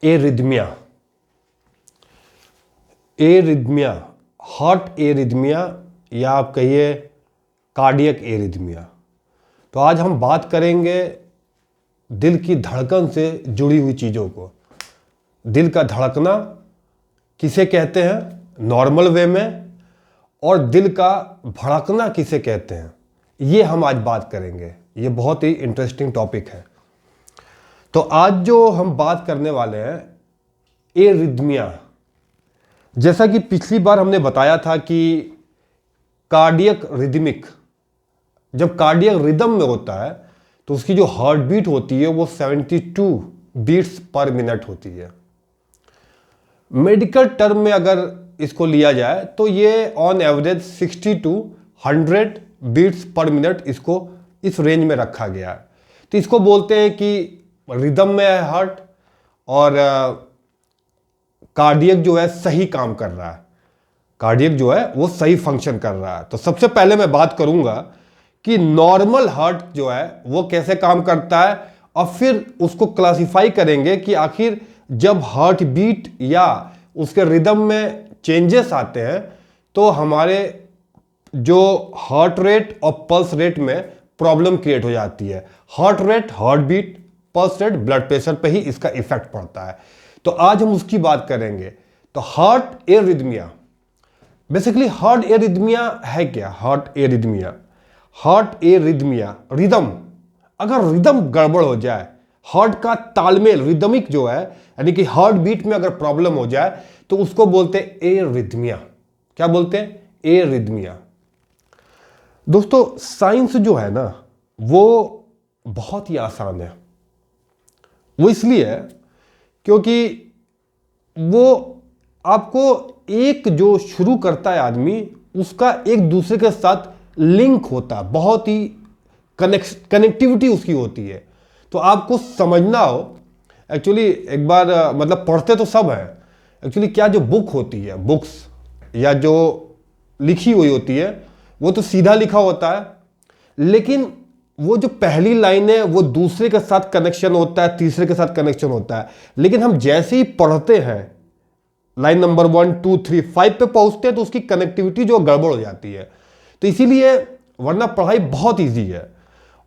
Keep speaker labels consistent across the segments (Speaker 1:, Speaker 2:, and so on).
Speaker 1: Arrhythmia, arrhythmia, heart arrhythmia या आप कहिए कार्डियक एरिथमिया। तो आज हम बात करेंगे दिल की धड़कन से जुड़ी हुई चीज़ों को। दिल का धड़कना किसे कहते हैं नॉर्मल वे में, और दिल का भड़कना किसे कहते हैं, ये हम आज बात करेंगे। ये बहुत ही इंटरेस्टिंग टॉपिक है। तो आज जो हम बात करने वाले हैं एरिथमिया, जैसा कि पिछली बार हमने बताया था कि कार्डियक रिदमिक, जब कार्डियक रिदम में होता है तो उसकी जो हार्ट बीट होती है वो 72 बीट्स पर मिनट होती है। मेडिकल टर्म में अगर इसको लिया जाए तो ये on average 60 to 100 beats per minute इसको इस रेंज में रखा गया है। तो इसको बोलते हैं कि रिदम में है हार्ट, और कार्डियक जो है सही काम कर रहा है, कार्डियक जो है वो सही फंक्शन कर रहा है। तो सबसे पहले मैं बात करूंगा कि नॉर्मल हार्ट जो है वो कैसे काम करता है, और फिर उसको क्लासिफाई करेंगे कि आखिर जब हार्ट बीट या उसके रिदम में चेंजेस आते हैं तो हमारे जो हार्ट रेट और पल्स रेट में प्रॉब्लम क्रिएट हो जाती है। Heart rate, heart beat, pulse rate, blood pressure पे ही इसका इफेक्ट पड़ता है। तो आज हम उसकी बात करेंगे। तो heart arrhythmia, basically heart arrhythmia है क्या? Heart arrhythmia, heart arrhythmia rhythm, अगर रिदम गड़बड़ हो जाए, हार्ट का तालमेल रिदमिक जो है यानी कि हार्ट बीट में अगर प्रॉब्लम हो जाए तो उसको बोलते हैं एरिथमिया। क्या बोलते हैं? एरिथमिया। दोस्तों साइंस जो है ना वो बहुत ही आसान है। वो इसलिए है क्योंकि वो आपको एक जो शुरू करता है आदमी, उसका एक दूसरे के साथ लिंक होता है, बहुत ही कनेक्टिविटी उसकी होती है। तो आपको समझना हो, एक्चुअली एक बार मतलब पढ़ते तो सब है, एक्चुअली क्या जो बुक होती है, बुक्स या जो लिखी हुई होती है वो तो सीधा लिखा होता है, लेकिन वो जो पहली लाइन है वो दूसरे के साथ कनेक्शन होता है, तीसरे के साथ कनेक्शन होता है। लेकिन हम जैसे ही पढ़ते हैं लाइन नंबर 1, 2, 3, 5 पे पहुंचते हैं तो उसकी कनेक्टिविटी जो गड़बड़ हो जाती है। तो इसीलिए वरना पढ़ाई बहुत इजी है,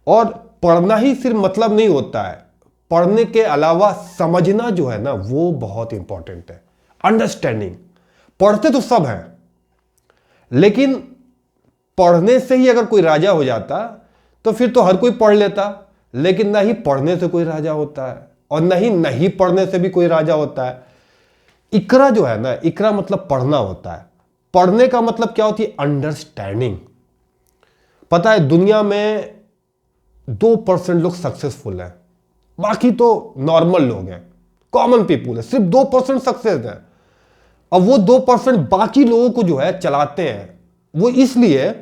Speaker 1: और पढ़ना ही सिर्फ मतलब नहीं होता है, पढ़ने के अलावा समझना जो है ना वो बहुत इंपॉर्टेंट है। अंडरस्टैंडिंग, पढ़ते तो सब हैं, लेकिन पढ़ने से ही अगर कोई राजा हो जाता तो फिर तो हर कोई पढ़ लेता, लेकिन ना ही पढ़ने से कोई राजा होता है और नहीं पढ़ने से भी कोई राजा होता है। इकरा जो है ना, इकरा मतलब पढ़ना होता है। पढ़ने का मतलब क्या होती है? अंडरस्टैंडिंग। पता है दुनिया में 2% लोग सक्सेसफुल हैं, बाकी तो नॉर्मल लोग हैं, कॉमन पीपुल है, सिर्फ 2% सक्सेस है। और वो 2% बाकी लोगों को जो है चलाते हैं। वो इसलिए,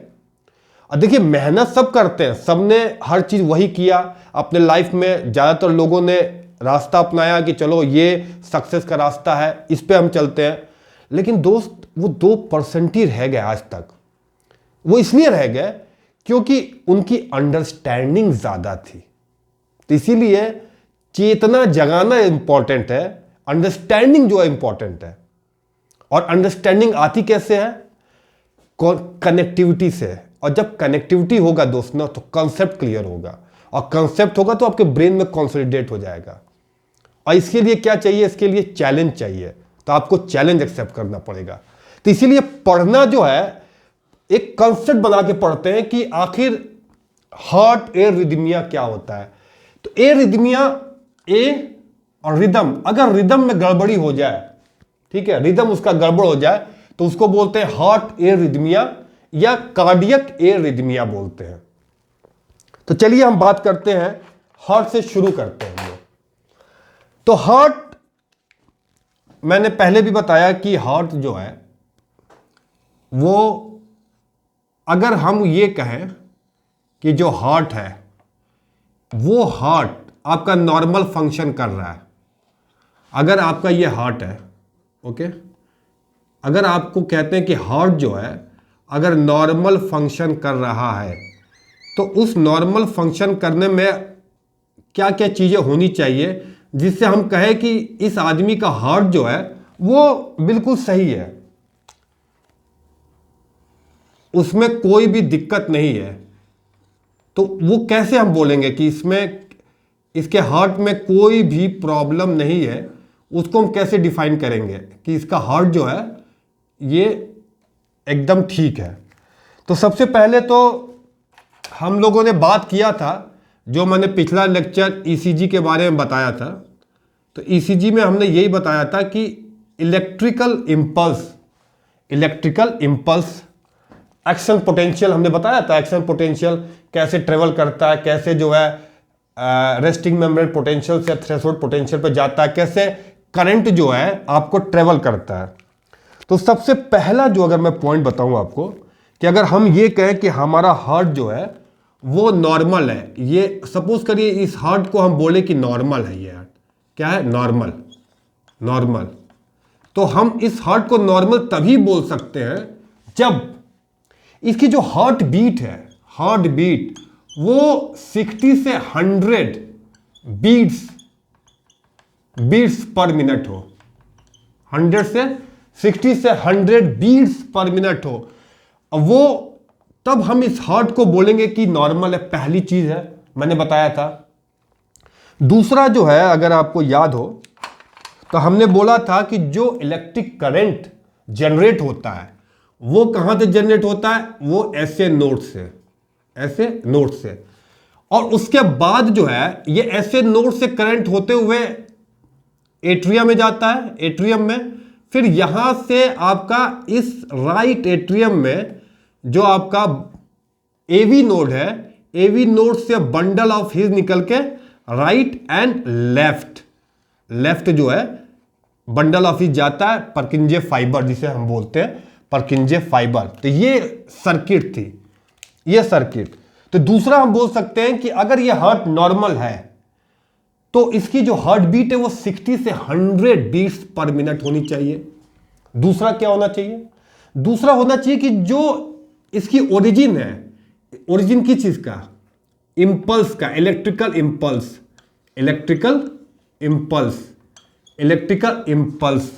Speaker 1: देखिए मेहनत सब करते हैं, सबने हर चीज वही किया अपने लाइफ में। ज्यादातर लोगों ने रास्ता अपनाया कि चलो ये सक्सेस का रास्ता है, इस पे हम चलते हैं। लेकिन दोस्त वो 2% ही रह गए आज तक। वो इसलिए रह गए क्योंकि उनकी अंडरस्टैंडिंग ज्यादा थी। तो इसीलिए चेतना जगाना इंपॉर्टेंट है, अंडरस्टैंडिंग जो है इंपॉर्टेंट है। और अंडरस्टैंडिंग आती कैसे है? कनेक्टिविटी से। और जब कनेक्टिविटी होगा दोस्त ना तो कंसेप्ट क्लियर होगा, और कंसेप्ट होगा तो आपके ब्रेन में कंसोलिडेट हो जाएगा। और इसके लिए क्या चाहिए? इसके लिए चैलेंज चाहिए। तो आपको चैलेंज एक्सेप्ट करना पड़ेगा। तो इसीलिए पढ़ना जो है एक कंसेप्ट बना के पढ़ते हैं कि आखिर हार्ट एरिथमिया क्या होता है। तो एरिथमिया, ए और रिदम, अगर रिदम में गड़बड़ी हो जाए, ठीक है, रिदम उसका गड़बड़ हो जाए तो उसको बोलते हैं हार्ट एरिथमिया या कार्डियक एरिथमिया बोलते हैं। तो चलिए हम बात करते हैं, हार्ट से शुरू करते हैं हम लोग। तो हार्ट, मैंने पहले भी बताया कि हार्ट जो है वो, अगर हम ये कहें कि जो हार्ट है वो हार्ट आपका नॉर्मल फंक्शन कर रहा है। अगर आपका ये हार्ट है, ओके, अगर आपको कहते हैं कि हार्ट जो है अगर नॉर्मल फंक्शन कर रहा है तो उस नॉर्मल फंक्शन करने में क्या क्या चीज़ें होनी चाहिए जिससे हम कहें कि इस आदमी का हार्ट जो है वो बिल्कुल सही है, उसमें कोई भी दिक्कत नहीं है। तो वो कैसे हम बोलेंगे कि इसके हार्ट में कोई भी प्रॉब्लम नहीं है? उसको हम कैसे डिफाइन करेंगे कि इसका हार्ट जो है ये एकदम ठीक है? तो सबसे पहले तो हम लोगों ने बात किया था, जो मैंने पिछला लेक्चर ईसीजी के बारे में बताया था, तो ईसीजी में हमने यही बताया था कि इलेक्ट्रिकल इम्पल्स एक्शन पोटेंशियल हमने बताया था। एक्शन पोटेंशियल कैसे ट्रेवल करता है, कैसे जो है रेस्टिंग मेम्ब्रेन पोटेंशियल से थ्रेशोल्ड पोटेंशियल पे जाता है, कैसे करंट जो है आपको ट्रेवल करता है। तो सबसे पहला जो अगर मैं पॉइंट बताऊं आपको, कि अगर हम ये कहें कि हमारा हार्ट जो है वो नॉर्मल है, ये सपोज करिए इस हार्ट को हम बोले कि नॉर्मल है, ये हार्ट क्या है? नॉर्मल। तो हम इस हार्ट को नॉर्मल तभी बोल सकते हैं जब इसकी जो हार्ट बीट वो 60 से 100 बीट्स पर मिनट हो, 100 से 60 से 100 बीट्स पर मिनट हो, वो तब हम इस हार्ट को बोलेंगे कि नॉर्मल है। पहली चीज है, मैंने बताया था। दूसरा जो है, अगर आपको याद हो तो हमने बोला था कि जो इलेक्ट्रिक करंट जनरेट होता है वो कहां से जनरेट होता है? वो ऐसे नोड से, और उसके बाद जो है ये ऐसे नोड से करंट होते हुए एट्रियम में जाता है, एट्रियम में, फिर यहां से आपका इस राइट एट्रियम में जो आपका एवी नोड है, एवी नोड से बंडल ऑफ हीज निकल के राइट एंड लेफ्ट जो है बंडल ऑफ हीज जाता है, परकिंजे फाइबर जिसे हम बोलते हैं, परकिंजे फाइबर। तो ये सर्किट थी, ये सर्किट। तो दूसरा हम बोल सकते हैं कि अगर ये हार्ट नॉर्मल है तो इसकी जो हार्ट बीट है वो 60 से 100 बीट्स पर मिनट होनी चाहिए। दूसरा क्या होना चाहिए? दूसरा होना चाहिए कि जो इसकी ओरिजिन है, ओरिजिन की चीज का? इंपल्स का, इलेक्ट्रिकल इंपल्स।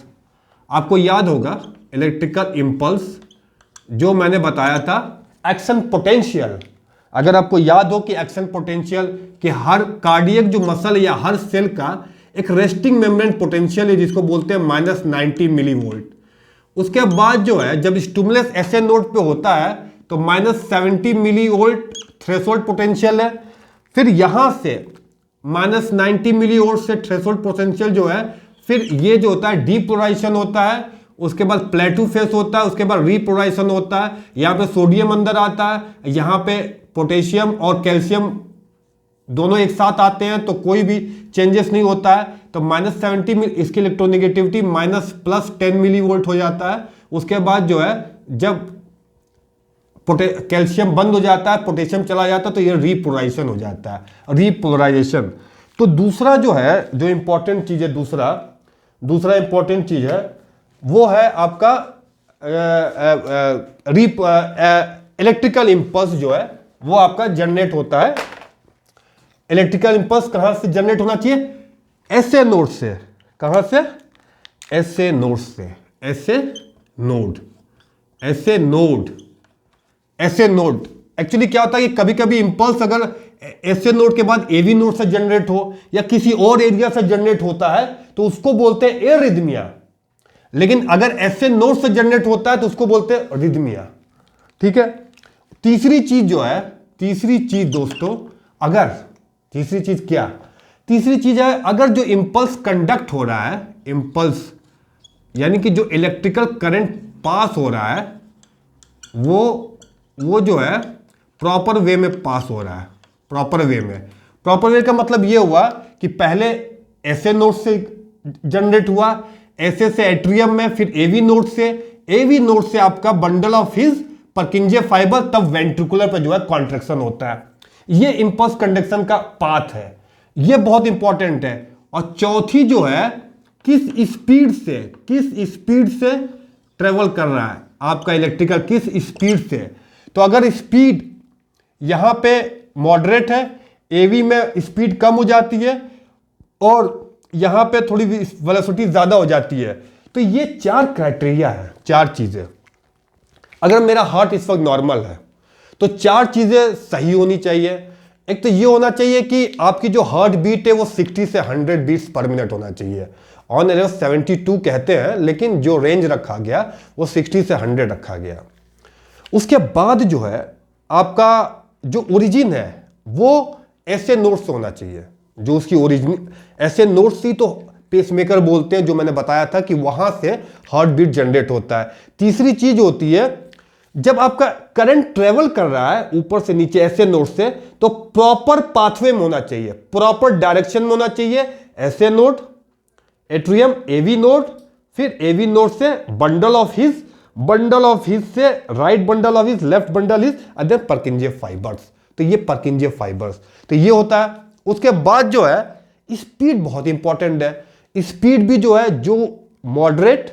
Speaker 1: आपको याद होगा इलेक्ट्रिकल इंपल्स जो मैंने बताया था, एक्शन पोटेंशियल। अगर आपको याद हो कि एक्शन पोटेंशियल कि हर कार्डियक जो मसल या हर सेल का एक रेस्टिंग मेम्ब्रेन पोटेंशियल है जिसको बोलते हैं -90 मिलीवोल्ट। उसके बाद जो है जब स्टिमुलस ऐसे नोड पे होता है तो -70 मिलीवोल्ट थ्रेशोल्ड पोटेंशियल है। फिर यहां से -90 मिलीवोल्ट से थ्रेशोल्ड पोटेंशियल जो है, फिर ये जो होता है डीपोलराइजेशन होता है, उसके बाद प्लेटू फेस होता है, उसके बाद रीपोलराइजेशन होता है। यहाँ पे सोडियम अंदर आता है, यहाँ पे पोटेशियम और कैल्शियम दोनों एक साथ आते हैं, तो कोई भी चेंजेस नहीं होता है। तो -70 इसकी इलेक्ट्रोनेगेटिविटी +10 मिलीवोल्ट हो जाता है। उसके बाद जो है जब कैल्शियम बंद हो जाता है, पोटेशियम चला जाता है, तो ये रीपोलराइजेशन हो जाता है, रीपोलराइजेशन। तो दूसरा जो है, जो इंपॉर्टेंट चीज है, दूसरा इंपॉर्टेंट चीज है वो है आपका इलेक्ट्रिकल इंपल्स जो है वो आपका जनरेट होता है। इलेक्ट्रिकल इंपल्स कहां से जनरेट होना चाहिए? ऐसे नोड से। कहां से? ऐसे नोड से, ऐसे नोड। एक्चुअली क्या होता है कि कभी कभी इंपल्स अगर ऐसे नोड के बाद एवी नोड से जनरेट हो या किसी और एरिया से जनरेट होता है तो उसको बोलते हैं एरिथमिया। लेकिन अगर ऐसे नोड से जनरेट होता है तो उसको बोलते हैं रिदमिया। ठीक है। तीसरी चीज जो है, तीसरी चीज दोस्तों, अगर तीसरी चीज क्या? तीसरी चीज है अगर जो इंपल्स कंडक्ट हो रहा है, इंपल्स यानी कि जो इलेक्ट्रिकल करंट पास हो रहा है वो जो है प्रॉपर वे में पास हो रहा है। प्रॉपर वे का मतलब ये हुआ कि पहले ऐसे नोड से जनरेट हुआ, ऐसे से एट्रियम में, फिर एवी नोड से आपका बंडल ऑफ हिज परकिंजे फाइबर, तब वेंट्रिकुलर पर जो है कॉन्ट्रैक्शन होता है। ये इंपल्स कंडक्शन का पाथ है, ये बहुत इंपॉर्टेंट है। और चौथी जो है किस स्पीड से ट्रेवल कर रहा है आपका इलेक्ट्रिकल, किस स्पीड से। तो अगर स्पीड यहां पे मॉडरेट है, एवी में स्पीड कम हो जाती है, और यहाँ पे थोड़ी वेलोसिटी ज़्यादा हो जाती है। तो ये 4 क्राइटेरिया है, 4 चीज़ें। अगर मेरा हार्ट इस वक्त नॉर्मल है तो 4 चीज़ें सही होनी चाहिए। एक तो ये होना चाहिए कि आपकी जो हार्ट बीट है वो 60 से 100 बीट्स पर मिनट होना चाहिए। ऑन एवरेज 72 कहते हैं, लेकिन जो रेंज रखा गया वो 60 से 100 रखा गया। उसके बाद जो है आपका जो ओरिजिन है वो ऐसे नोट्स होना चाहिए, जो उसकी ओरिजिन ऐसे नोट्स थी तो पेसमेकर बोलते हैं, जो मैंने बताया था कि वहां से हार्ट बीट जनरेट होता है। तीसरी चीज होती है जब आपका करंट ट्रेवल कर रहा है ऊपर से नीचे ऐसे नोड से, तो प्रॉपर पाथवे में होना चाहिए, प्रॉपर डायरेक्शन में होना चाहिए। ऐसे नोड, एट्रियम, एवी नोड, फिर एवी नोड से बंडल ऑफ हिज से right bundle of his, left bundle his, and then Purkinje fibres. तो ये Purkinje फाइबर्स, तो ये होता है। उसके बाद जो है स्पीड बहुत इंपॉर्टेंट है। स्पीड भी जो है जो मॉडरेट,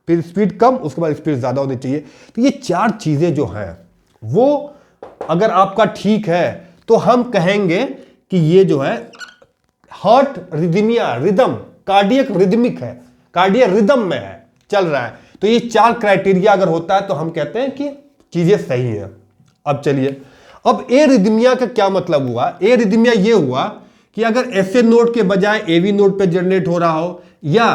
Speaker 1: फिर स्पीड कम, उसके बाद स्पीड ज्यादा होनी चाहिए। तो ये 4 चीजें जो हैं वो अगर आपका ठीक है तो हम कहेंगे कि ये जो है हार्ट रिदमिया, रिदम, कार्डियक रिदमिक है, कार्डियक रिदम में है, चल रहा है। तो ये 4 क्राइटेरिया अगर होता है तो हम कहते हैं कि चीजें सही हैं। अब चलिए, अब ए रिदमिया का क्या मतलब हुआ? ए रिदमिया ये हुआ कि अगर ऐसे नोड के बजाय एवी नोड पे जनरेट हो रहा हो, या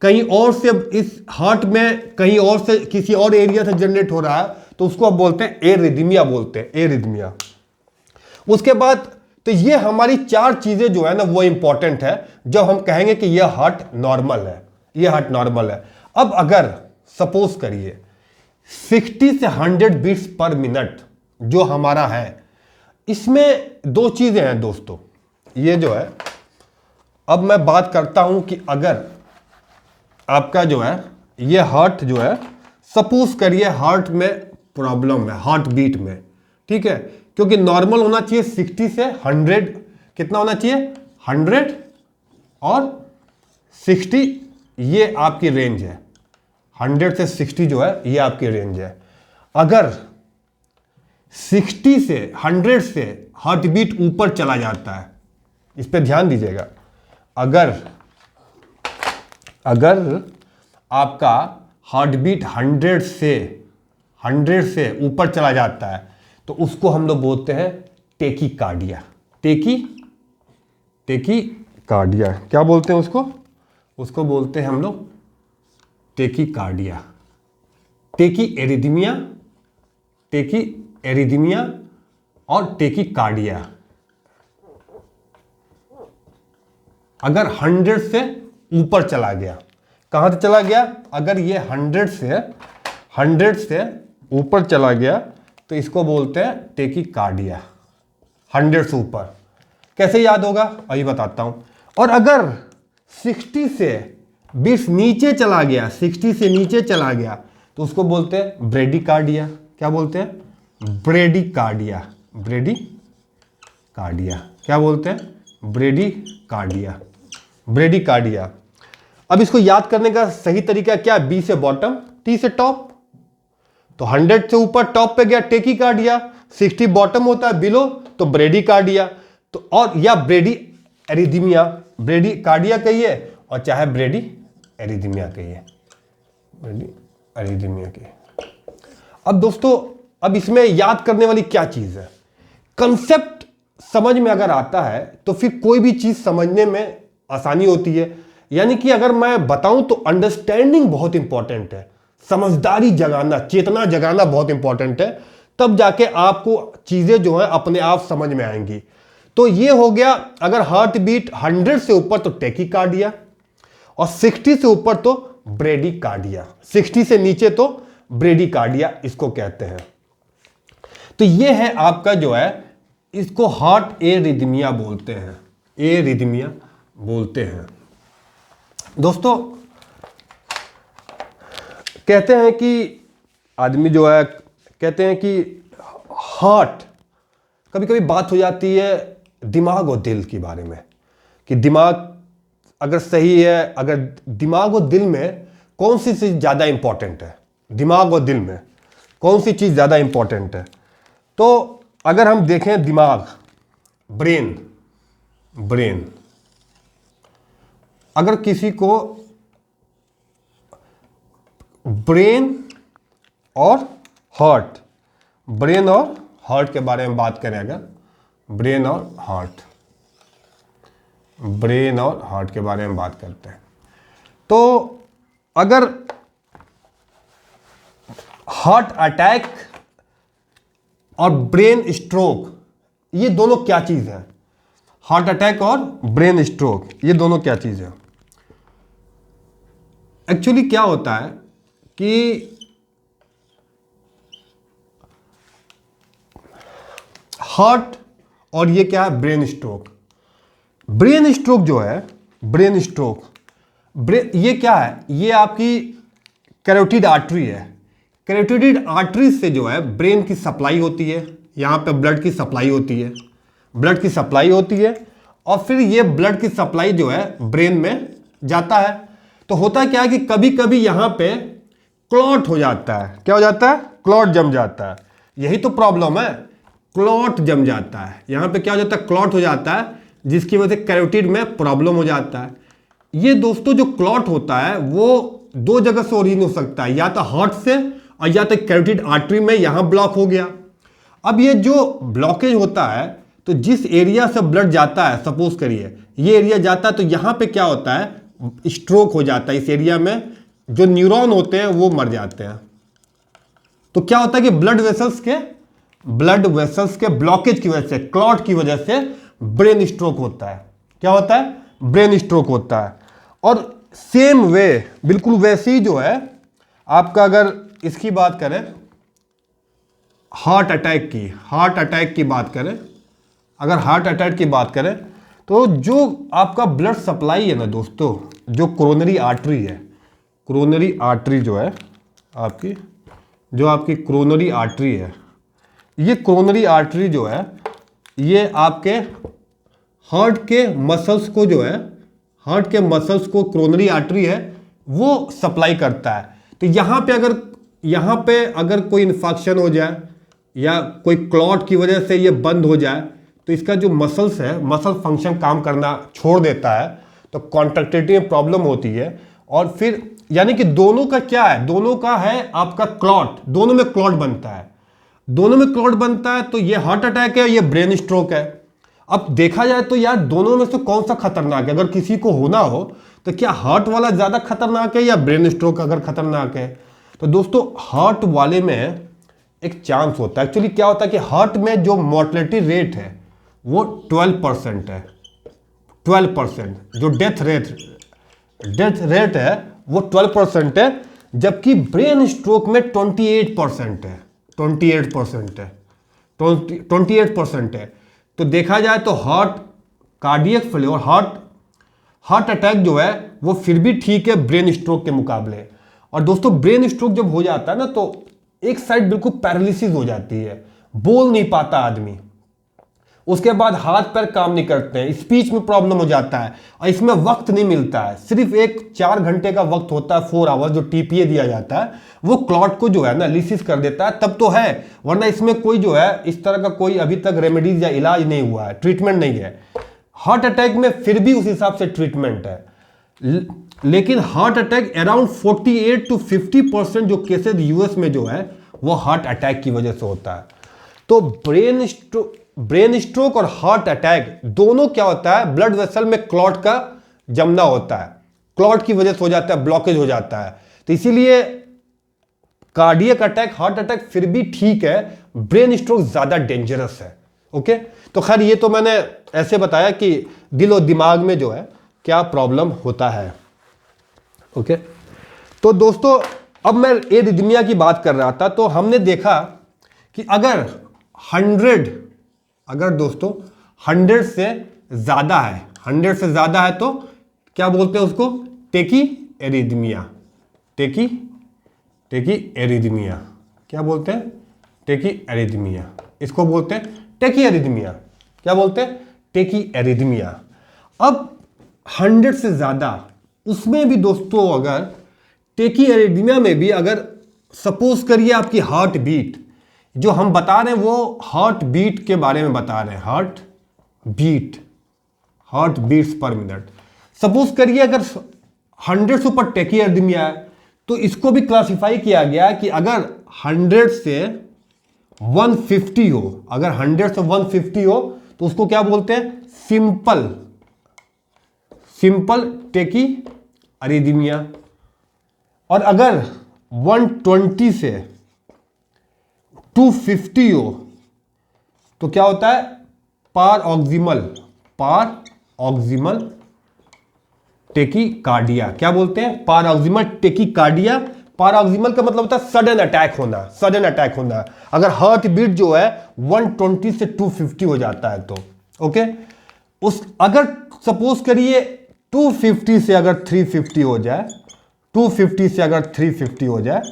Speaker 1: कहीं और से इस हार्ट में कहीं और से किसी और एरिया से जनरेट हो रहा है, तो उसको आप बोलते हैं ए रिदमिया, बोलते हैं ए रिदमिया। उसके बाद तो ये हमारी 4 चीजें जो है ना वो इंपॉर्टेंट है जब हम कहेंगे कि यह हार्ट नॉर्मल है, यह हार्ट नॉर्मल है। अब अगर सपोज करिए 60 से 100 बीट्स पर मिनट जो हमारा है, इसमें 2 चीजें हैं दोस्तों। ये जो है, अब मैं बात करता हूं कि अगर आपका जो है ये हार्ट जो है, सपोज करिए हार्ट में प्रॉब्लम है, हार्ट बीट में, ठीक है, क्योंकि नॉर्मल होना चाहिए 60 से 100, कितना होना चाहिए 100 और 60, ये आपकी रेंज है। 100 से 60 जो है ये आपकी रेंज है। अगर 60 से 100 से हार्ट बीट ऊपर चला जाता है, इस पे ध्यान दीजिएगा, अगर आपका हार्ट बीट 100 से ऊपर चला जाता है तो उसको हम लोग बोलते हैं टेकीकार्डिया। टेकीकार्डिया क्या बोलते हैं उसको बोलते हैं हम लोग टेकीकार्डिया, टेकी एरिदमिया और टेकीकार्डिया। अगर 100 से ऊपर चला गया, कहां से चला गया? अगर ये 100 से ऊपर चला गया तो इसको बोलते हैं टेकीकार्डिया। 100 से ऊपर कैसे याद होगा अभी बताता हूं। और अगर 60 से 20 नीचे चला गया, 60 से नीचे चला गया तो उसको बोलते हैं ब्रेडिकार्डिया। क्या बोलते हैं? ब्रेडिकार्डिया। क्या बोलते हैं? ब्रेडिकार्डिया। अब इसको याद करने का सही तरीका क्या? बी से बॉटम, टी से टॉप। तो 100 से ऊपर टॉप पे गया टेकीकार्डिया, 60 बॉटम होता है बिलो तो ब्रेडिकार्डिया। तो और या ब्रेडी एरिदमिया, ब्रेडिकार्डिया कहिए और चाहे ब्रेडी एरिदमिया कहिए, अब दोस्तों, अब इसमें याद करने वाली क्या चीज है? कंसेप्ट समझ में अगर आता है तो फिर कोई भी चीज समझने में आसानी होती है। यानी कि अगर मैं बताऊं तो अंडरस्टैंडिंग बहुत इंपॉर्टेंट है, समझदारी जगाना, चेतना जगाना बहुत इंपॉर्टेंट है, तब जाके आपको चीजें जो है अपने आप समझ में आएंगी। तो ये हो गया, अगर हार्ट बीट 100 से ऊपर तो टेकीकार्डिया और 60 से ऊपर तो ब्रेडिकार्डिया, 60 से नीचे तो ब्रेडिकार्डिया इसको कहते हैं। तो ये है आपका जो है, इसको हार्ट एरिदमिया बोलते हैं, एरिदमिया बोलते हैं। दोस्तों कहते हैं कि आदमी जो है, कहते हैं कि हार्ट, कभी कभी बात हो जाती है दिमाग और दिल के बारे में, कि दिमाग अगर सही है, अगर दिमाग और दिल में कौन सी चीज़ ज़्यादा इंपॉर्टेंट है, दिमाग और दिल में कौन सी चीज़ ज़्यादा इंपॉर्टेंट है। तो अगर हम देखें दिमाग, ब्रेन, अगर किसी को ब्रेन और हार्ट, ब्रेन और हार्ट के बारे में बात करें, अगर ब्रेन और हार्ट, ब्रेन और हार्ट के बारे में बात करते हैं, तो अगर हार्ट अटैक और ब्रेन स्ट्रोक, ये दोनों क्या चीज है? हार्ट अटैक और ब्रेन स्ट्रोक ये दोनों क्या चीज है? एक्चुअली क्या होता है कि हार्ट और ये क्या है? Brain stroke. ब्रेन स्ट्रोक जो है, ब्रेन स्ट्रोक, ये क्या है? ये आपकी कैरोटिड आर्टरी है। कैरोटिड आर्टरी से जो है ब्रेन की सप्लाई होती है, यहाँ पे ब्लड की सप्लाई होती है, ब्लड की सप्लाई होती है, और फिर ये ब्लड की सप्लाई जो है ब्रेन में जाता है। तो होता क्या है कि कभी कभी यहाँ पे क्लॉट हो जाता है। क्या हो जाता है? क्लॉट जम जाता है। यही तो प्रॉब्लम है, क्लॉट जम जाता है। यहाँ पे क्या हो जाता है? क्लॉट हो जाता है, जिसकी वजह से कैरोटिड में प्रॉब्लम हो जाता है। ये दोस्तों जो क्लॉट होता है वो दो जगह से ओरिजिन हो सकता है, या तो हार्ट से और या तो कैरोटिड आर्टरी में यहाँ ब्लॉक हो गया। अब ये जो ब्लॉकेज होता है, तो जिस एरिया से ब्लड जाता है, सपोज करिए ये एरिया जाता है, तो यहाँ पे क्या होता है? स्ट्रोक हो जाता है। इस एरिया में जो न्यूरॉन होते हैं वो मर जाते हैं। तो क्या होता है कि ब्लड वेसल्स के ब्लॉकेज की वजह से, क्लॉट की वजह से ब्रेन स्ट्रोक होता है। क्या होता है? ब्रेन स्ट्रोक होता है। और सेम वे, बिल्कुल वैसे ही जो है आपका, अगर इसकी बात करें हार्ट अटैक की बात करें, अगर हार्ट अटैक की बात करें, तो जो आपका ब्लड सप्लाई है ना दोस्तों, जो कोरोनरी आर्टरी है, कोरोनरी आर्टरी जो है आपकी, जो आपकी कोरोनरी आर्टरी है, ये कोरोनरी आर्टरी जो है ये आपके हार्ट के मसल्स को जो है, हार्ट के मसल्स को कोरोनरी आर्टरी है वो सप्लाई करता है। तो यहाँ पे अगर कोई इन्फेक्शन हो जाए या कोई क्लॉट की वजह से ये बंद हो जाए, तो इसका जो मसल्स है, मसल फंक्शन काम करना छोड़ देता है, तो कॉन्ट्रैक्टिलिटी में प्रॉब्लम होती है। और फिर यानी कि दोनों का क्या है? दोनों का है आपका क्लॉट, दोनों में क्लॉट बनता है, दोनों में क्लॉट बनता है। तो ये हार्ट अटैक है, ये ब्रेन स्ट्रोक है। अब देखा जाए तो यार दोनों में से कौन सा खतरनाक है? अगर किसी को होना हो तो क्या हार्ट वाला ज्यादा खतरनाक है या ब्रेन स्ट्रोक अगर खतरनाक है? तो दोस्तों हार्ट वाले में एक चांस होता है। एक्चुअली क्या होता है कि हार्ट में जो मोर्टेलिटी रेट है वो 12% है। 12% जो डेथ रेट है वो 12% है, जबकि ब्रेन स्ट्रोक में 28% है। 28% है। तो देखा जाए तो कार्डियक फेलियर, हार्ट अटैक जो है वो फिर भी ठीक है ब्रेन स्ट्रोक के मुकाबले। और दोस्तों ब्रेन स्ट्रोक जब हो जाता है ना, तो एक साइड बिल्कुल पैरालिसिस हो जाती है, बोल नहीं पाता आदमी, उसके बाद हाथ पैर काम नहीं करते हैं, स्पीच में प्रॉब्लम हो जाता है, और इसमें वक्त नहीं मिलता है। सिर्फ एक 4 घंटे का वक्त होता है, 4 आवर्स, जो टीपीए दिया जाता है, वो क्लॉट को जो है ना लिसिस कर देता है, तब तो है। वरना इसमें कोई जो है इस तरह का कोई अभी तक रेमेडीज या इलाज नहीं हुआ है, ट्रीटमेंट नहीं है। हार्ट अटैक में फिर भी उस हिसाब से ट्रीटमेंट है, लेकिन हार्ट अटैक अराउंड 48 to 50% जो केसेस यूएस में जो है वो हार्ट अटैक की वजह से होता है। तो ब्रेन स्ट्रोक और हार्ट अटैक दोनों क्या होता है? ब्लड वेसल में क्लॉट का जमना होता है, क्लॉट की वजह से हो जाता है, ब्लॉकेज हो जाता है। तो इसीलिए कार्डियक अटैक, हार्ट अटैक फिर भी ठीक है, ब्रेन स्ट्रोक ज्यादा डेंजरस है। ओके, तो खैर ये तो मैंने ऐसे बताया कि दिल और दिमाग में जो है क्या प्रॉब्लम होता है। ओके, तो दोस्तों अब मैं एरिथमिया की बात कर रहा था, तो हमने देखा कि अगर 100 से ज्यादा है, 100 से ज्यादा है, तो क्या बोलते हैं उसको? टेकी एरिथमिया। क्या बोलते हैं? टेकी एरिथमिया। इसको बोलते हैं टेकी एरिथमिया। क्या बोलते हैं? टेकी एरिथमिया। अब 100 से ज्यादा, उसमें भी दोस्तों अगर टेकी एरिथमिया में भी अगर सपोज करिए आपकी हार्ट बीट, जो हम बता रहे हैं वो हार्ट बीट के बारे में बता रहे हैं, heart beats per minute. Suppose करिए अगर 100 से ऊपर टेकी अर्दमिया है तो इसको भी क्लासिफाई किया गया कि अगर 100 से 150 हो, अगर 100 से 150 हो तो उसको क्या बोलते हैं? सिंपल टेकी अरिदमिया। और अगर 120 से 250 हो तो क्या होता है? पार ऑक्सिमल टेकीकार्डिया। क्या बोलते हैं? पार ऑक्सिमल टेकीकार्डिया। पार ऑक्सिमल का मतलब होता है सडन अटैक होना। अगर हार्ट बीट जो है 120 से 250 हो जाता है तो ओके। अगर सपोज करिए 250 से अगर 350 हो जाए, 250 से अगर 350 हो जाए,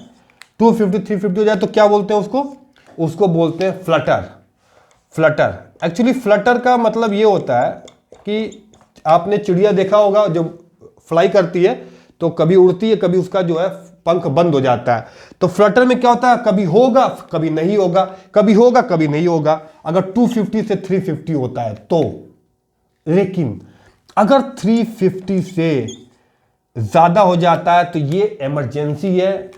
Speaker 1: 350 हो जाए तो क्या बोलते हैं उसको बोलते हैं फ्लटर। एक्चुअली फ्लटर का मतलब ये होता है कि आपने चिड़िया देखा होगा जब फ्लाई करती है तो कभी उड़ती है, कभी उसका जो है पंख बंद हो जाता है। तो फ्लटर में क्या होता है? कभी होगा कभी नहीं होगा, कभी होगा कभी नहीं होगा। अगर 250 से 350 होता है तो, लेकिन अगर 350 से ज्यादा हो जाता है तो ये इमरजेंसी है,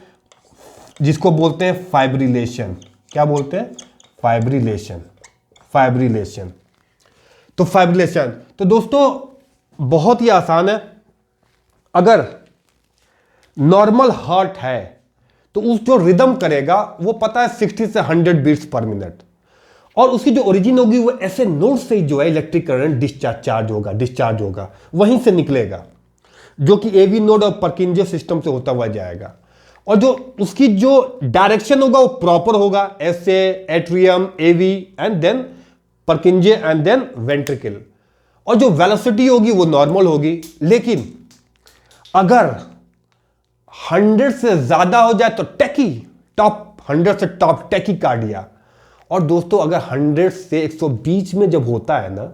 Speaker 1: जिसको बोलते हैं फाइब्रिलेशन। क्या बोलते हैं? फाइब्रिलेशन। तो फाइब्रिलेशन तो दोस्तों बहुत ही आसान है। अगर नॉर्मल हार्ट है तो उस जो रिदम करेगा वो पता है 60 से 100 बीट्स पर मिनट, और उसकी जो ओरिजिन होगी वो ऐसे नोड से जो है इलेक्ट्रिक करंट डिस्चार्ज होगा, वहीं से निकलेगा, जो कि एवी नोड और पर्किंजे सिस्टम से होता हुआ जाएगा। और जो उसकी जो डायरेक्शन होगा वो प्रॉपर होगा, ऐसे atrium, AV and then Purkinje and then ventricle. और जो वेलोसिटी होगी वो नॉर्मल होगी। लेकिन अगर 100 से ज्यादा हो जाए तो टॉप 100 से टॉप टेकीकार्डिया। और दोस्तों अगर 100 से 120 में जब होता है ना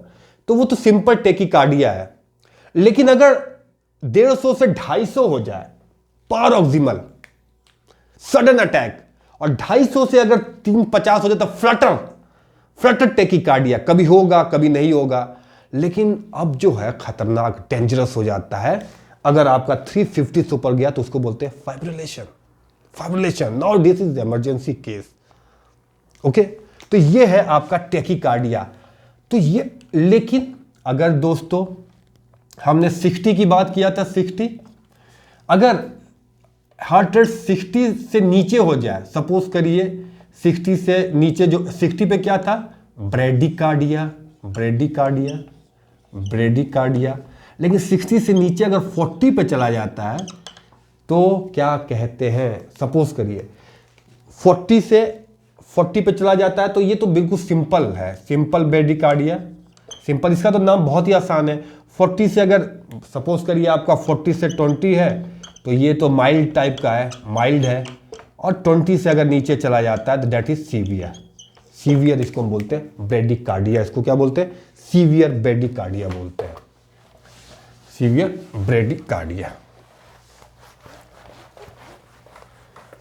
Speaker 1: तो वो तो सिंपल टेकीकार्डिया है। लेकिन अगर 150 से 250 हो जाए पार ऑक्सिमल सडन अटैक, और 250 से अगर 350 हो जाए तो फ्लटर टेकीकार्डिया। कभी होगा कभी नहीं होगा। लेकिन अब जो है खतरनाक डेंजरस हो जाता है, अगर आपका 350 से ऊपर गया तो उसको बोलते हैं fibrillation. Now this is emergency case. Okay, तो ये है आपका टेकीकार्डिया। तो ये, लेकिन अगर दोस्तों हमने 60 की बात किया था, 60 अगर हार्ट रेट 60 से नीचे हो जाए, सपोज करिए 60 से नीचे, जो 60 पे क्या था? ब्रेडिकार्डिया। लेकिन 60 से नीचे अगर 40 पे चला जाता है तो क्या कहते हैं? सपोज करिए 40 से 40 पे चला जाता है तो ये तो बिल्कुल सिंपल है, सिंपल ब्रेडिकार्डिया। सिंपल, इसका तो नाम बहुत ही आसान है। 40 से अगर सपोज करिए आपका 40 से 20 है तो ये तो माइल्ड टाइप का है, माइल्ड है। और 20 से अगर नीचे चला जाता है तो दैट इज सीवियर। इसको हम बोलते हैं ब्रेडिकार्डिया। इसको क्या बोलते हैं? सीवियर ब्रेडिकार्डिया बोलते हैं,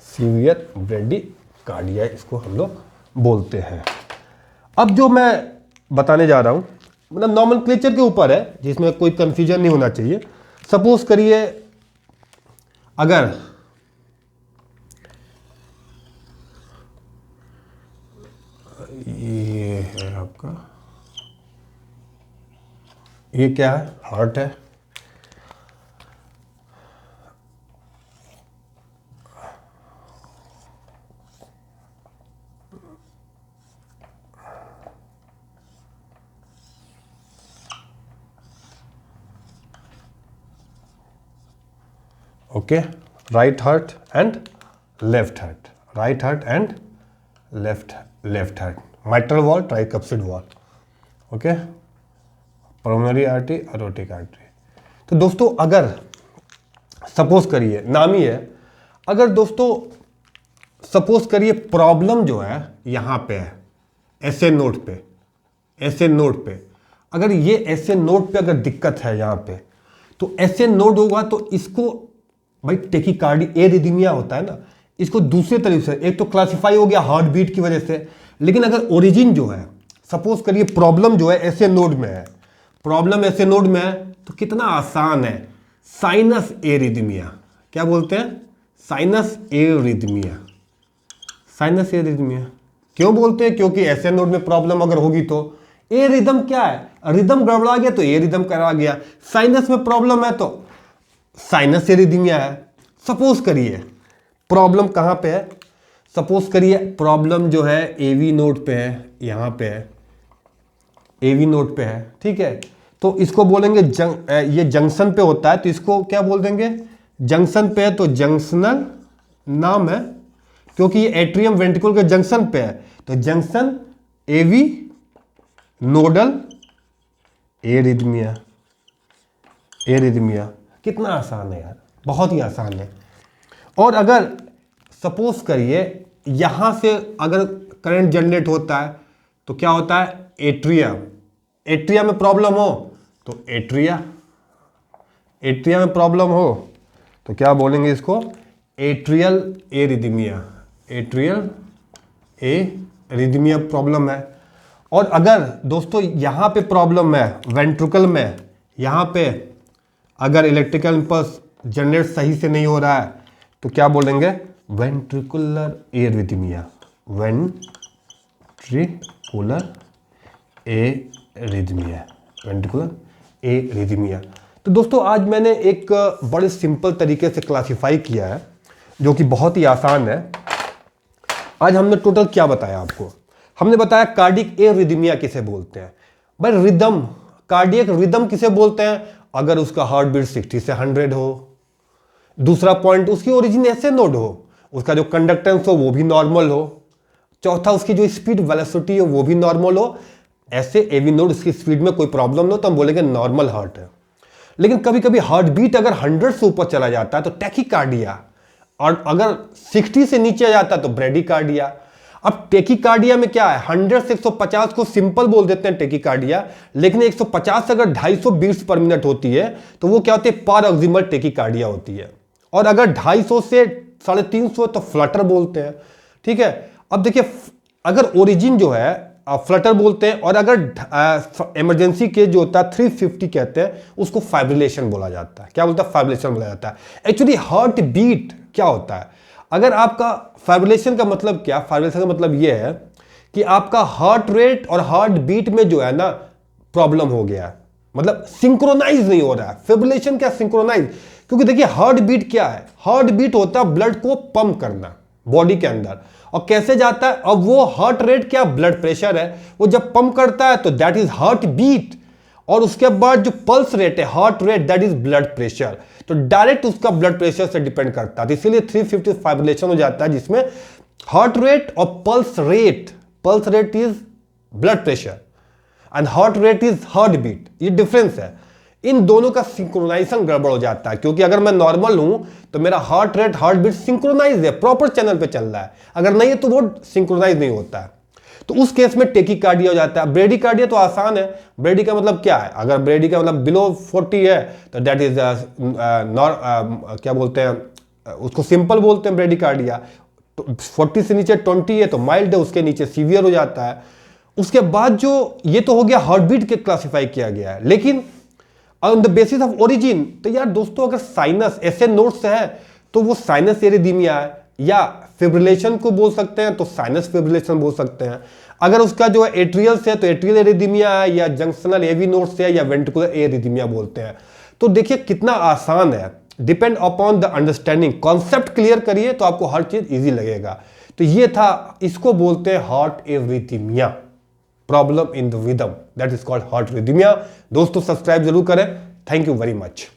Speaker 1: सीवियर ब्रेडिकार्डिया इसको हम लोग बोलते हैं। अब जो मैं बताने जा रहा हूं मतलब नॉमेनक्लेचर के ऊपर है, जिसमें कोई कंफ्यूजन नहीं होना चाहिए। सपोज करिए अगर ये है आपका, ये क्या है? हार्ट है। Okay, right heart and left heart, left heart, mitral valve, tricuspid valve. Okay, pulmonary artery, aortic artery. तो दोस्तों अगर सपोज करिए, नाम ही है, अगर दोस्तों सपोज करिए प्रॉब्लम जो है यहाँ पे है, ऐसे नोट पे, अगर ये ऐसे नोट पे अगर दिक्कत है यहाँ पे, तो ऐसे नोड होगा तो इसको भाई टेकीकार्डिया एरिथमिया होता है ना, इसको दूसरे तरीके से, एक तो क्लासिफाई हो गया हार्ट बीट की वजह से। लेकिन अगर ओरिजिन जो है, सपोज करिए प्रॉब्लम जो है ऐसे नोड में है, तो कितना आसान है, साइनस एरिथमिया। क्या बोलते हैं? Sinus arrhythmia. साइनस एरिथमिया क्यों बोलते हैं? क्योंकि ऐसे नोड में प्रॉब्लम अगर होगी तो ए रिदम क्या है, रिदम गड़बड़ा गया तो ए रिदम करा गया। साइनस में प्रॉब्लम है तो साइनस एरिथमिया है। सपोज करिए प्रॉब्लम कहां पे है, सपोज करिए प्रॉब्लम जो है एवी नोड पे है, यहां पे है, एवी नोड पे है, ठीक है। तो इसको बोलेंगे ये जंक्शन पे होता है तो इसको क्या बोल देंगे, जंक्शन पे है तो जंक्शनल नाम है, क्योंकि ये एट्रियम वेंट्रिकल के जंक्शन पे है तो junction AV nodal arrhythmia. Arrhythmia कितना आसान है यार, बहुत ही आसान है। और अगर सपोज करिए यहां से अगर करंट जनरेट होता है तो क्या होता है, एट्रिया, एट्रिया में प्रॉब्लम हो तो एट्रिया, एट्रिया में प्रॉब्लम हो तो क्या बोलेंगे इसको, atrial arrhythmia. Atrial arrhythmia problem है। और अगर दोस्तों यहां पे प्रॉब्लम है वेंट्रिकल में, यहां पे अगर इलेक्ट्रिकल इंपल्स जनरेट सही से नहीं हो रहा है तो क्या बोलेंगे, ventricular arrhythmia. Ventricular arrhythmia, ventricular arrhythmia. तो दोस्तों आज मैंने एक बड़े सिंपल तरीके से क्लासिफाई किया है जो कि बहुत ही आसान है। आज हमने टोटल क्या बताया आपको, हमने बताया कार्डियक एरिथमिया किसे बोलते हैं। भाई रिदम, कार्डियक रिदम किसे बोलते हैं, अगर उसका हार्ट बीट 60 से 100 हो। दूसरा पॉइंट, उसकी ओरिजिन ऐसे नोड हो, उसका जो कंडक्टेंस हो वो भी नॉर्मल हो। चौथा, उसकी जो स्पीड वेलोसिटी हो वो भी नॉर्मल हो। ऐसे एवी नोड उसकी स्पीड में कोई प्रॉब्लम हो तो हम बोलेंगे नॉर्मल हार्ट है। लेकिन कभी कभी हार्ट बीट अगर 100 से ऊपर चला जाता है तो टैकीकार्डिया, और अगर 60 से नीचे आ जाता है तो ब्रेडिकार्डिया। अब टेकीकार्डिया में क्या है, 100 से 150 को सिंपल बोल देते हैं टेकीकार्डिया, लेकिन 150 अगर 250 बीट्स पर मिनट होती है तो वो क्या होती है, पारऑक्सिमल टेकीकार्डिया होती है। और अगर 250 से 350 तो फ्लटर बोलते हैं, ठीक है। अब देखिए अगर ओरिजिन जो है फ्लटर बोलते हैं, और अगर इमरजेंसी केस जो होता है 350 कहते हैं, उसको फाइब्रिलेशन बोला जाता है। क्या बोलता है, फाइब्रिलेशन बोला जाता है। एक्चुअली हार्ट बीट क्या होता है, अगर आपका फाइब्रिलेशन का मतलब क्या, फाइब्रिलेशन का मतलब यह है कि आपका हार्ट रेट और हार्ट बीट में जो है ना प्रॉब्लम हो गया है, मतलब सिंक्रोनाइज नहीं हो रहा है। फाइब्रिलेशन क्या, सिंक्रोनाइज। क्योंकि देखिए हार्ट बीट क्या है, हार्ट बीट होता है ब्लड को पंप करना बॉडी के अंदर, और कैसे जाता है, अब वो हार्ट रेट क्या, ब्लड प्रेशर है, वो जब पंप करता है तो दैट इज हार्ट बीट। और उसके बाद जो पल्स रेट है, heart rate, that is blood pressure. तो डायरेक्ट उसका ब्लड प्रेशर से डिपेंड करता है, इसीलिए 350 फाइब्रिलेशन हो जाता है, जिसमें हार्ट रेट और pulse rate is blood pressure and heart rate is heart beat. ये डिफरेंस है, इन दोनों का सिंक्रोनाइजेशन गड़बड़ हो जाता है। क्योंकि अगर मैं नॉर्मल हूं तो मेरा heart rate heart beat synchronise है, प्रॉपर चैनल पे चल रहा है, अगर नहीं है तो वो सिंक्रोनाइज नहीं होता है, तो उस केस में टेकीकार्डिया हो जाता है। ब्रेडिकार्डिया तो आसान है, ब्रेडी का मतलब क्या है, अगर ब्रेडी का मतलब बिलो 40 है तो दैट इज क्या बोलते हैं उसको, सिंपल बोलते हैं ब्रेडिकार्डिया। 40 से नीचे 20 है तो माइल्ड है, उसके नीचे सीवियर हो जाता है। उसके बाद जो ये तो हो गया हार्ट बीट के क्लासिफाई किया गया है, लेकिन on the basis of origin, तो यार दोस्तों अगर साइनस ऐसे नोड्स है तो वो साइनस एरिथमिया है, या फिब्रिलेशन को बोल सकते हैं तो साइनस फिब्रिलेशन बोल सकते हैं। अगर उसका जो एट्रियल से है तो एट्रियल एरिथमिया है, या जंक्शनल एवी नोड से है, या वेंट्रिकुलर एरिथमिया बोलते हैं। तो देखिए कितना आसान है, depend upon the understanding. Concept clear करिए तो आपको हर चीज इजी लगेगा। तो ये था, इसको बोलते हैं heart arrhythmia, problem in the rhythm, that is called heart arrhythmia. दोस्तों सब्सक्राइब जरूर करें। Thank you very much.